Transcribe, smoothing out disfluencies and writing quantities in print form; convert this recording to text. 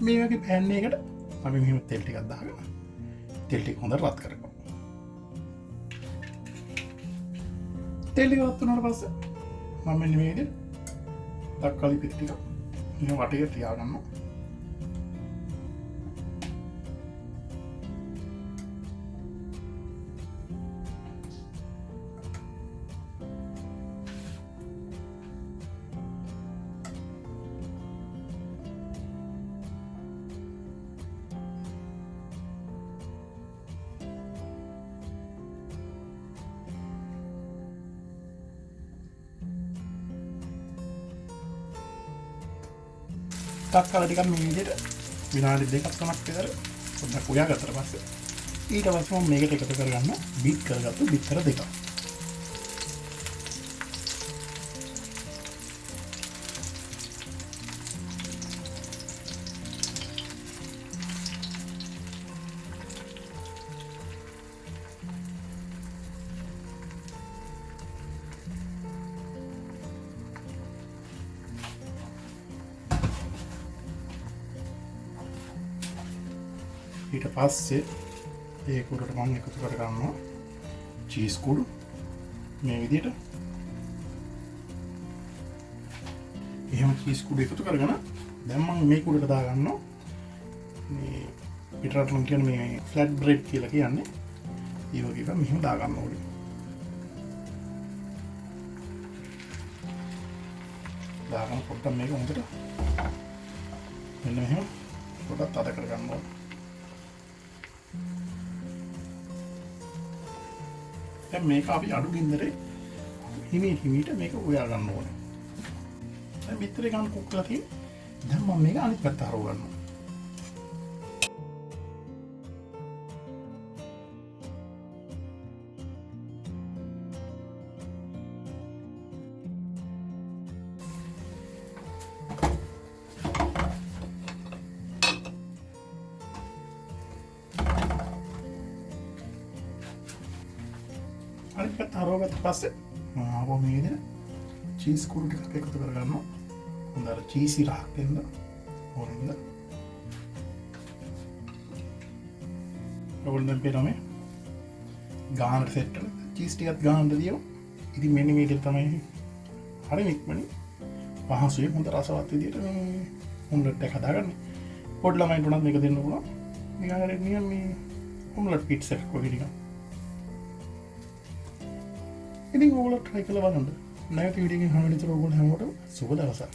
මේ වගේ පෑන් එකකට අපි මෙහෙම තෙල් ටිකක් දාගෙන තෙල් ටික හොඳට රත් කරගමු. තෙල් ටික රත් වුණාට පස්සේ මම මෙන්න මේ විදිහට තක්කාලි පිටි ටික මෙහෙම වටේට තියාගන්නවා. තක්කාලි ටිකක් මේ විදිහට විනාඩි 2-3ක් විතර පොඩ්ඩක් උයාගත්තට පස්සේ ඊට පස්සේ මම මේකට එකතු කරගන්න බීට් කරගත්තු බිත්තර දෙකක්. ඊට පස්සේ ඒ කුඩට මම එකතු කරගන්නවා චීස් කුඩු මේ විදිහට. එහෙම චීස් කුඩු එකතු කරගෙන දැන් මම මේ කුඩට දාගන්නවා මේ පිටරටම කියන මේ ෆ්ලැට් බ්‍රෙඩ් කියලා කියන්නේ. ඒ වගේ එකක් මෙහෙම දාගන්න ඕනේ. දාගන්න පොඩ්ඩක් මේක හොඳට මෙන්න මෙහෙම පොඩ්ඩක් තද කරගන්න ඕනේ. දැන් මේක අපි අඩු ගින්දරේ හිමීට මේක උයා ගන්න ඕනේ. දැන් පිටරේ ගන්න කුක් කරලා තියෙන්නේ. දැන් මම මේක අනිත් පැත්ත හරව ගන්නවා. අනිත් පැත්ත හරවගත්ත පස්සේ ආපහු මේ විදිහට චීස් කුඩු ටිකක් එකතු කරගන්නවා. හොඳට චීසි රහක් එන්න ඕනෙන්ද. ඔයගොල්ලෝ දැන් පේනවා මේ ගානට සෙට් වෙලා චීස් ටිකක් ගානට දියව. ඉතින් මෙන්න මේ විදිහට තමයි හරි ඉක්මනින් පහසුවෙන් හොඳ රසවත් විදිහට මේ ඔම්ලට් එක හදාගන්නේ. පොඩි ළමයින්ට උනත් මේක දෙන්න පුළුවන්. නිකන් හරි නිකන් මේ ඔම්ලට් පිට්සා එකක් වගේ නිකන්. ඉතින් ඔයගොල්ලෝ try කරලා බලන්න. නැවත වීඩියෝ එකකින් හම්බෙන්න ඉතල ඔයගොල්ලෝ හැමෝටම සුබ දවසක්.